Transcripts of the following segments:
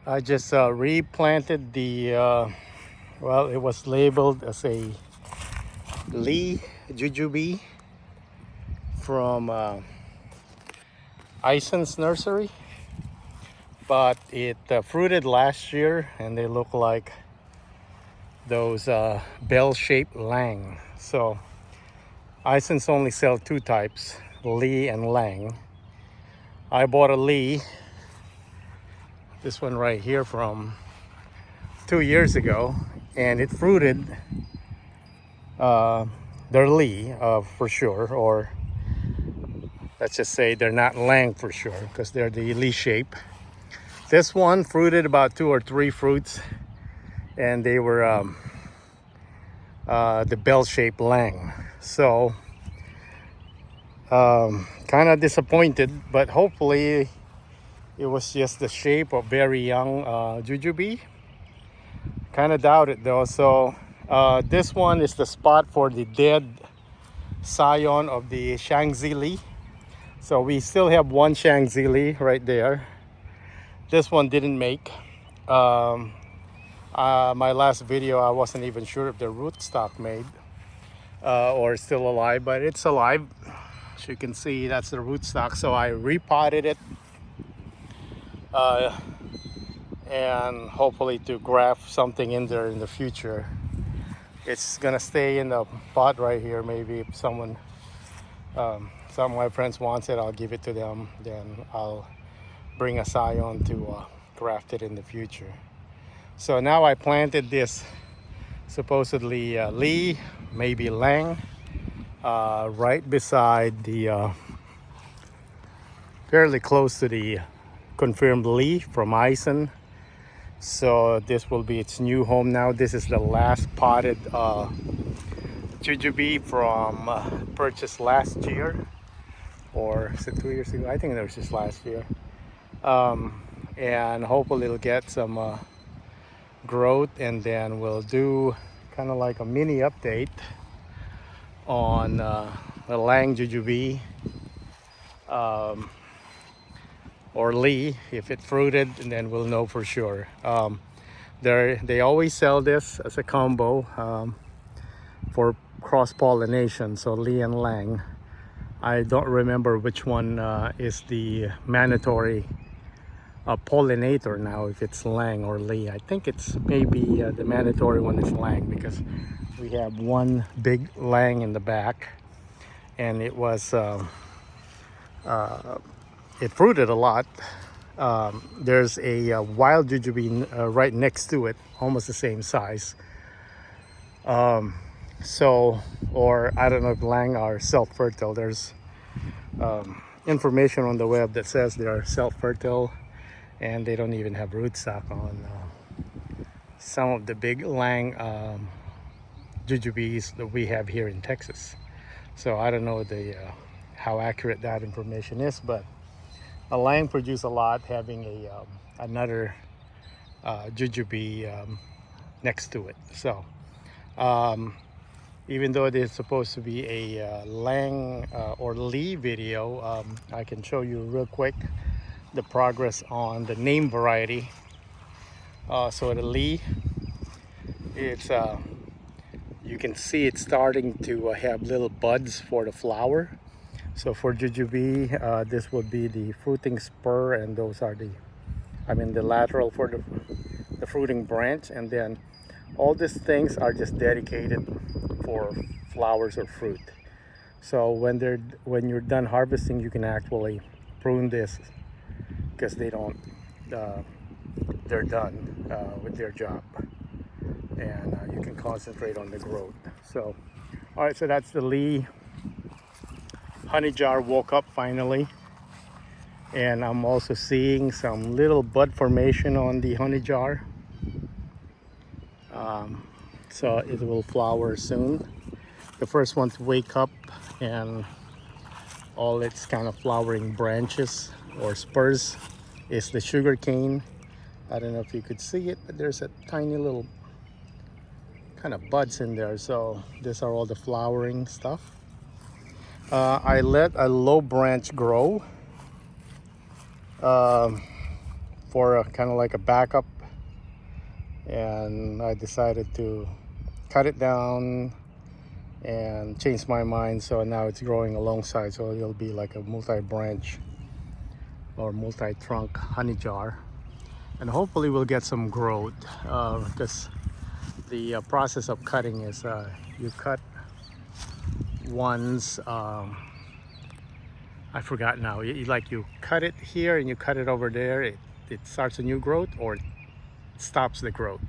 I just replanted the, well, it was labeled as a Lee Jujube from Ison's nursery, but it fruited last year and they look like those bell-shaped lang. So Ison's only sell two types, Lee and Lang. I bought a Lee, this one right here, from 2 years ago, and it fruited they're Lee for sure, or let's just say they're not Lang for sure because they're the Lee shape. This one fruited about 2 or 3 fruits, and they were the bell-shaped Lang. So kind of disappointed, but hopefully it was just the shape of very young Jujube. Kind of doubt it though. So this one is the spot for the dead scion of the Shaanxi Lee. So we still have one Shaanxi Lee right there. This one didn't make. My last video, I wasn't even sure if the rootstock made or still alive, but it's alive. As you can see, that's the rootstock. So I repotted it and hopefully to graft something in there in the future. It's gonna stay in the pot right here. Maybe if someone, some of my friends wants it, I'll give it to them. Then I'll bring a scion to graft it in the future. So now I planted this supposedly Lee, maybe Lang, right beside the, fairly close to the confirmed Lee from Ison. So this will be its new home now. This is the last potted Jujube from purchased last year, or is it 2 years ago? I think it was just last year. And hopefully it'll get some growth, and then we'll do kind of like a mini update on the Lang Jujube or Lee if it fruited, and then we'll know for sure. They always sell this as a combo for cross-pollination, so Lee and Lang. I don't remember which one is the mandatory pollinator now, if it's Lang or Lee. I think it's maybe the mandatory one is Lang, because we have one big Lang in the back, and it was it fruited a lot. There's a wild Jujube right next to it, almost the same size. So, or I don't know if Lang are self-fertile. There's information on the web that says they are self-fertile, and they don't even have rootstock on some of the big Lang Jujubes that we have here in Texas. So I don't know how accurate that information is, but a Lang produce a lot, having another Jujube next to it. So even though it is supposed to be a Lang or Lee video, I can show you real quick the progress on the name variety. So the Lee, it's you can see it's starting to have little buds for the flower. So for Jujube, this would be the fruiting spur, and those are the lateral for the fruiting branch, and then all these things are just dedicated for flowers or fruit. So when you're done harvesting, you can actually prune this, because they're done with their job, and you can concentrate on the growth. So all right, so that's the Lee. Honey jar woke up finally, and I'm also seeing some little bud formation on the honey jar. So it will flower soon. The first one to wake up, and all its kind of flowering branches or spurs is the sugar cane. I don't know if you could see it, but there's a tiny little kind of buds in there. So these are all the flowering stuff. I let a low branch grow for a kind of like a backup, and I decided to cut it down and change my mind, so now it's growing alongside, so it'll be like a multi-branch or multi-trunk honey jar, and hopefully we'll get some growth, because the process of cutting is you cut ones, I forgot now, you cut it here and you cut it over there, it starts a new growth or it stops the growth,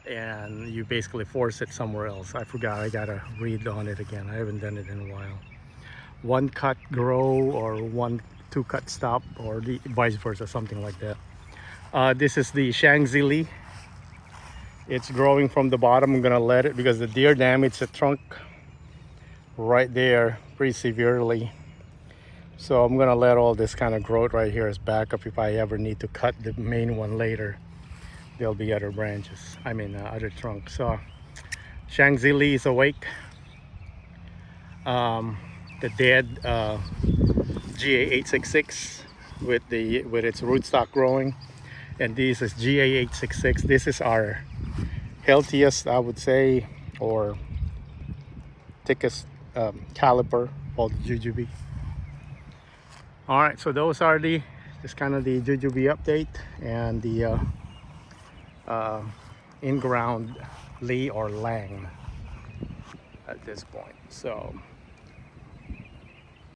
and you basically force it somewhere else. I forgot, I gotta read on it again, I haven't done it in a while. One cut grow or two cut stop, or the vice versa, something like that. This is the Shangzili. It's growing from the bottom. I'm gonna let it, because the deer damaged the trunk right there pretty severely, so I'm gonna let all this kind of growth right here as backup. If I ever need to cut the main one later, there'll be other branches, other trunks. So Shangzili is awake. The dead GA866 with its rootstock growing, and this is GA866. This is our healthiest, I would say, or thickest caliper, called Jujube. All right, so those are just kind of the Jujube update and the in-ground Lee or Lang at this point. So